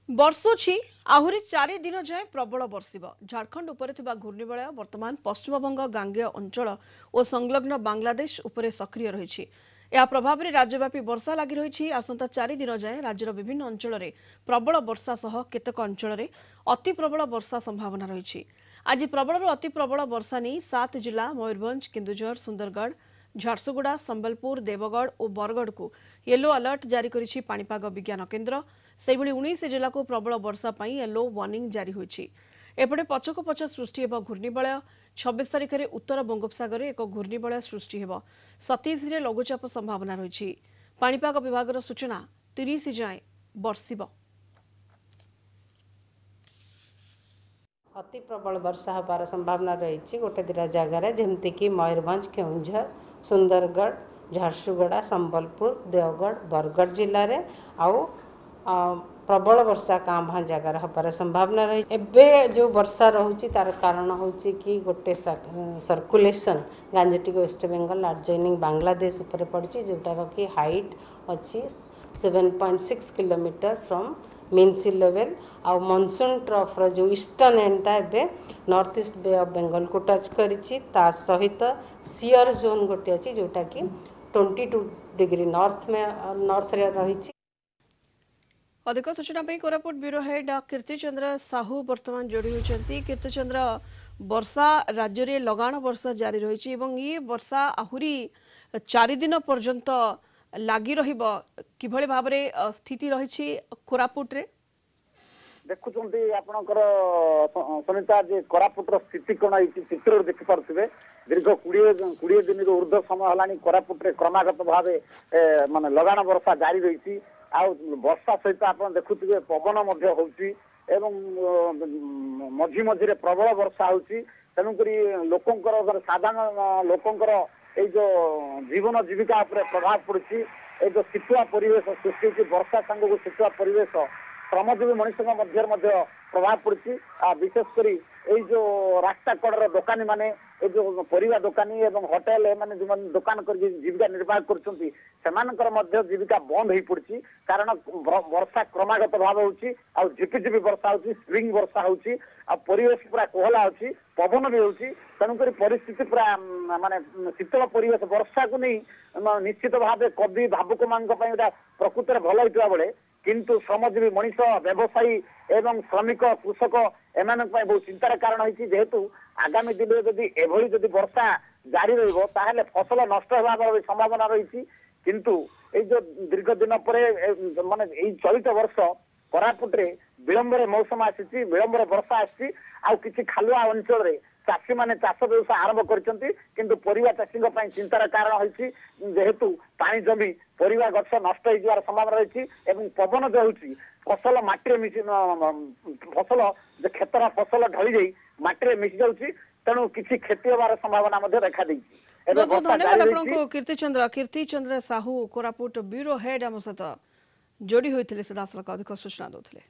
ବର୍ଷୁଛି ଆହୁରି 4 ଦିନ ଯାଏ ପ୍ରବଳ ବର୍ଷିବ। ଝାଡ଼ଖଣ୍ଡ ଉପରେ ଥିବା ଘୂର୍ଣ୍ଣିବଳୟ ବର୍ତ୍ତମାନ ପଶ୍ଚିମବଙ୍ଗ ଗାଙ୍ଗେୟ ଅଞ୍ଚଳ ଓ ସଂଲଗ୍ନ ବାଂଲାଦେଶ ଉପରେ ସକ୍ରିୟ ରହିଛି। ଏହା ପ୍ରଭାବରେ ରାଜ୍ୟବ୍ୟାପୀ ବର୍ଷା ଲାଗି ରହିଛି। ଆସନ୍ତା 4 ଦିନ ଯାଏ ରାଜ୍ୟର ବିଭିନ୍ନ ଅଞ୍ଚଳରେ ପ୍ରବଳ ବର୍ଷା ସହ କେତେକ ଅଞ୍ଚଳରେ ଅତି ପ୍ରବଳ ବର୍ଷା ସମ୍ଭାବନା ରହିଛି। ଆଜି ପ୍ରବଳରୁ ଅତି ପ୍ରବଳ ବର୍ଷା ନେଇ 7 ଜିଲ୍ଲା ମୟୂରଭଞ୍ଜ, କେନ୍ଦୁଝର, ସୁନ୍ଦରଗଡ଼, ଝାରସୁଗୁଡ଼ା, ସମ୍ବଲପୁର, ଦେବଗଡ଼ ଓ ବରଗଡ଼କୁ ୟେଲୋ ଆଲର୍ଟ ଜାରି କରିଛି ପାଣିପାଗ ବିଜ୍ଞାନ କେନ୍ଦ୍ର। ସେହିଭଳି 19 ଜିଲ୍ଲାକୁ ପ୍ରବଳ ବର୍ଷା ପାଇଁ ୟେଲୋ ୱାର୍ଣ୍ଣିଂ ଜାରି ହୋଇଛି। ଏପଟେ ପଛକୁ ପଛ ସୃଷ୍ଟି ହେବ ଘୂର୍ଣ୍ଣିବଳୟ। 26 ତାରିଖରେ ଉତ୍ତର ବଙ୍ଗୋପସାଗରରେ ଏକ ଘୂର୍ଣ୍ଣିବଳୟ ସୃଷ୍ଟି ହେବ। 27ରେ ଲଘୁଚାପ ସମ୍ଭାବନା ରହିଛି। ପାଣିପାଗ ବିଭାଗର ସୂଚନା 30 ଯାଏଁ ବର୍ଷିବ। अति प्रबल वर्षा होबार संभावना रही गोटे दिटा जगार जमीक मयूरभंज, केउझर, सुंदरगढ़, झारसुगुड़ा, संबलपुर, देवगढ़, बरगढ़ जिले में आउ प्रबल वर्षा काँ भाँ जगार होबार संभावना रही। एबे जो वर्षा रोचे तार कारण हूँ कि गोटे circulation Gangetic West Bengal adjoining Bangladesh उपर पड़ी जोटा कि हाइट अच्छी 7.6 kilometre from mean sea level आउ मॉनसून ट्रफ रो जो ईस्टर्न एंडटा एबे north east Bay of Bengal को टच करिछि। ता सहित सियर जोन गोटे अछि जोटा कि 22 डिग्री नॉर्थ रे रहिछि। अधिक सूचना पे कोरापुट ब्यूरो हेड कीर्तिचंद्र साहू वर्तमान जोड़ी होती। कीर्तिचंद्र, वर्षा राज्य में लगाण वर्षा जारी रही एवं ये वर्षा आहुरी 4 दिन पर्यंत लगी किभली भाव में स्थिति रही कोरापुट रे? देखुंत आपणकर सुनीता जे कोरापुटर स्थिति कौन है चित्र देखि पारे। दीर्घ 20 दिन ऊर्ध्व समय है कोरापुट क्रमागत भाव माने लगाण वर्षा जारी रही। वर्षा सहित आप देखुए पवन मझी मझी प्रबल वर्षा होती। तेणुक लोकंर साधारण लोकंर ये जो जीवन जीविका प्रभाव पड़ी। ये जो शीतुआ परिवेश सृष्टि वर्षा सांग को शीतुआ परिवेश श्रमजीवी मनुष्य प्रभाव पड़ी। विशेषकर ये जो रास्ता कड़र दोकानी माने जो परिवा दोकानी एवं होटेल माने जो दुकान कर जीविका निर्वाह कर जीविका बंद हो पड़ी। कारण वर्षा क्रमागत भाव होची आ झिपिझिपि वर्षा होची, स्प्रिंग वर्षा होची आ परिवेश पूरा कोहला होची, पवन भी होची। तेणुक परिस्थिति पूरा माने शीतल परिवेश वर्षा को नहीं निश्चित भाव कवि भावुक मान प्रकृत भल होता बेले किंतु श्रमजीवी मनीष व्यवसायी एवं श्रमिक कृषक एम बहुत चिंतार कारण होती। जेहेतु आगामी दिन में जदि वर्षा जारी रहा फसल नष्ट होगा संभावना रही। किंतु ये जो दीर्घ दिन पर माने चलित वर्ष कोरापुट रे विलंब मौसम आसी, विलंब वर्षा आसी। किसी खालुआ अंचल चाषी मैंने चाष व्यवसाय आरंभ किंतु परिवा चाषी चिंतार कारण होती। जेहेतु पानी जमी परिवा गछ नष्ट हो संभावना रही एवं पवन जो होती फसल माटी मिसी फसल क्षेत्र फसल ढली जाई माटी मिसी जाऊँगी। तेणु किसी क्षति होबार संभावना देखा दी। बहुत बहुत धन्यवाद आपको कीर्तिचंद्र साहू कोरापुट ब्यूरो हेड आम सहित जोड़ी होते सीधासलख अधिक सूचना देते।